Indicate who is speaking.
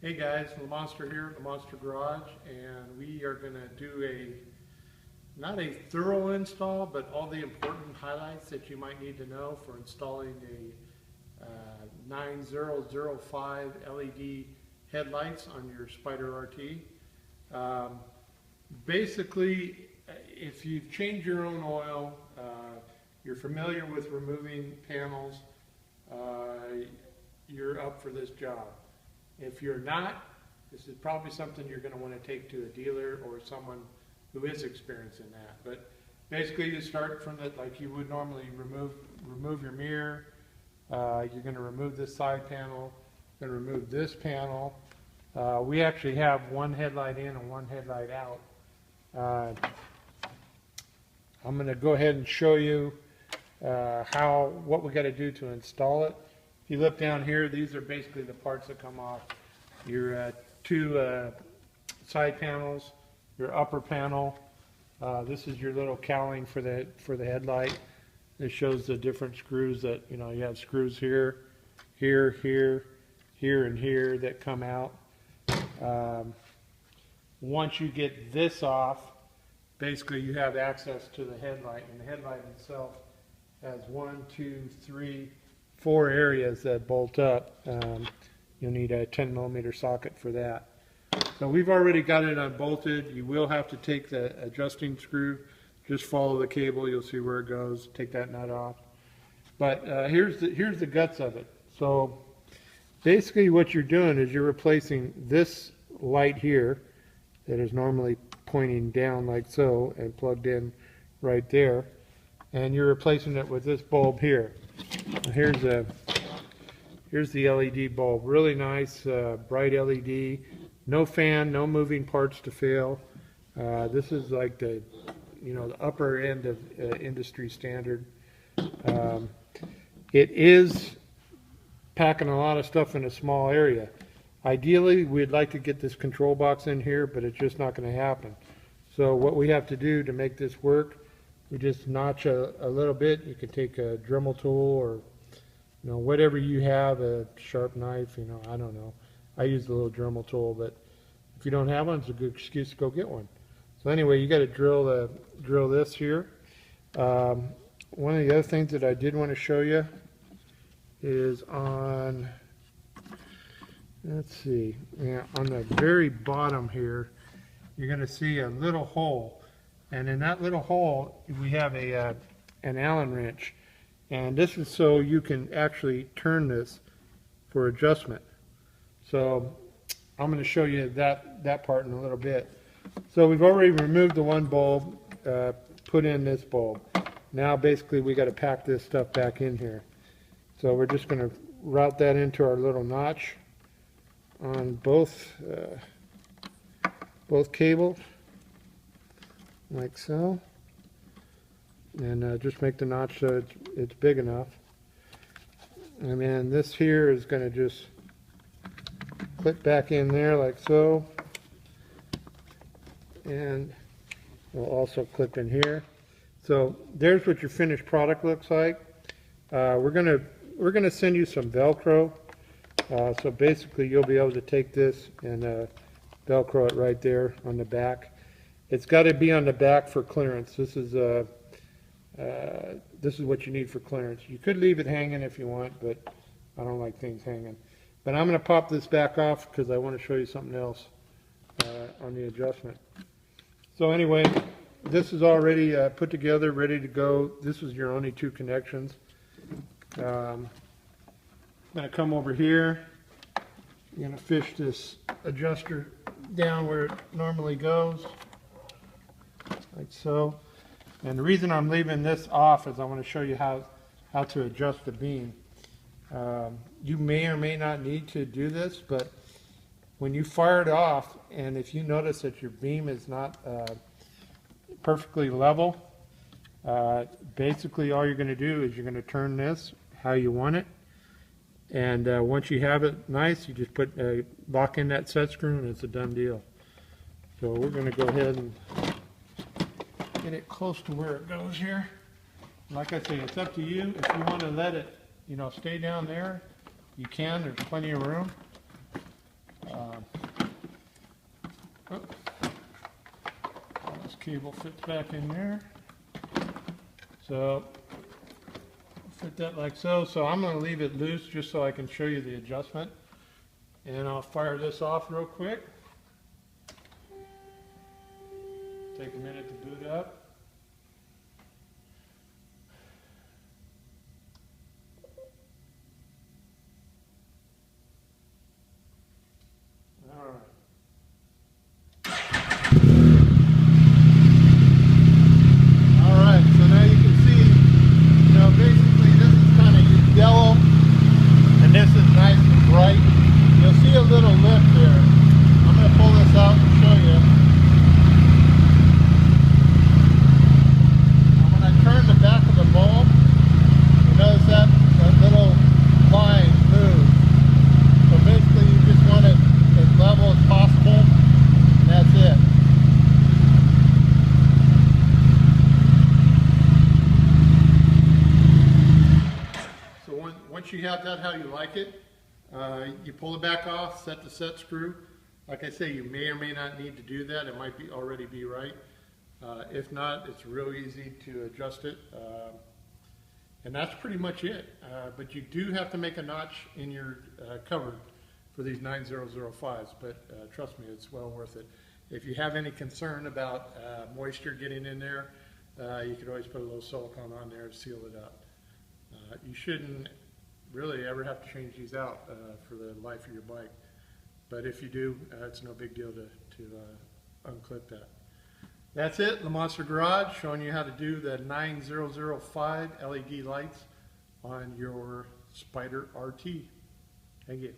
Speaker 1: Hey guys, the Monster here at the Monster Garage, and we are going to do not a thorough install, but all the important highlights that you might need to know for installing a 9005 LED headlights on your Spyder RT. Basically, if you change your own oil, you're familiar with removing panels, you're up for this job. If you're not, this is probably something you're going to want to take to a dealer or someone who is experiencing that. But basically, you start from like you would normally remove your mirror. You're going to remove this side panel. You're going to remove this panel. We actually have one headlight in and one headlight out. I'm going to go ahead and show you what we got to do to install it. If you look down here, these are basically the parts that come off your two side panels, your upper panel. This is your little cowling for the headlight. It shows the different screws that, you have screws here, here, and here that come out. Once you get this off, basically you have access to the headlight, and the headlight itself has 4 areas that bolt up. You'll need a 10mm socket for that. So we've already got it unbolted. You will have to take the adjusting screw. Just follow the cable. You'll see where it goes. Take that nut off. But here's the guts of it. So basically what you're doing is you're replacing this light here that is normally pointing down like so and plugged in right there, and you're replacing it with this bulb here. Here's the LED bulb. Really nice, bright LED. No fan, no moving parts to fail. This is like the upper end of industry standard. It is packing a lot of stuff in a small area. Ideally, we'd like to get this control box in here, but it's just not going to happen. So what we have to do to make this work, we just notch a little bit. You can take a Dremel tool or whatever you have, a sharp knife, I don't know. I use the little Dremel tool, but if you don't have one, it's a good excuse to go get one. So anyway, you got to drill this here. One of the other things that I did want to show you is on, let's see, on the very bottom here, you're going to see a little hole. And in that little hole, we have an Allen wrench. And this is so you can actually turn this for adjustment. So I'm going to show you that part in a little bit. So we've already removed the one bulb, put in this bulb. Now basically we got to pack this stuff back in here. So we're just going to route that into our little notch on both cables, like so. And just make the notch so it's big enough. And then this here is going to just clip back in there like so. And we'll also clip in here. So there's what your finished product looks like. We're gonna send you some Velcro. So basically you'll be able to take this and Velcro it right there on the back. It's got to be on the back for clearance. This is what you need for clearance. You could leave it hanging if you want, but I don't like things hanging. But I'm going to pop this back off because I want to show you something else on the adjustment. So anyway, this is already put together, ready to go. This is your only 2 connections. I'm going to come over here. I'm going to fish this adjuster down where it normally goes, like so. And the reason I'm leaving this off is I want to show you how to adjust the beam. You may or may not need to do this, but when you fire it off, and if you notice that your beam is not perfectly level, basically all you're going to do is you're going to turn this how you want it. And once you have it nice, you just lock in that set screw and it's a done deal. So we're going to go ahead and get it close to where it goes here. Like I say, it's up to you. If you want to let it, stay down there, you can. There's plenty of room. Oh. This cable fits back in there. So fit that like so. So I'm going to leave it loose just so I can show you the adjustment. And I'll fire this off real quick. Take a minute to boot up. All right. Yellow, and this is nice and bright. You'll see a little lift there. I'm going to pull this out and show you. Now when I turn the back of the bulb, you notice that little line moves. So basically you just want it as level as possible, and that's it. Once you have that how you like it, you pull it back off, set the set screw. Like I say, you may or may not need to do that. It might already be right. If not, it's real easy to adjust it. And that's pretty much it. But you do have to make a notch in your cover for these 9005s. But trust me, it's well worth it. If you have any concern about moisture getting in there, you could always put a little silicone on there to seal it up. You shouldn't really ever have to change these out for the life of your bike. But if you do, it's no big deal to unclip that. That's it, the Monster Garage, showing you how to do the 9005 LED lights on your Spyder RT. Thank you.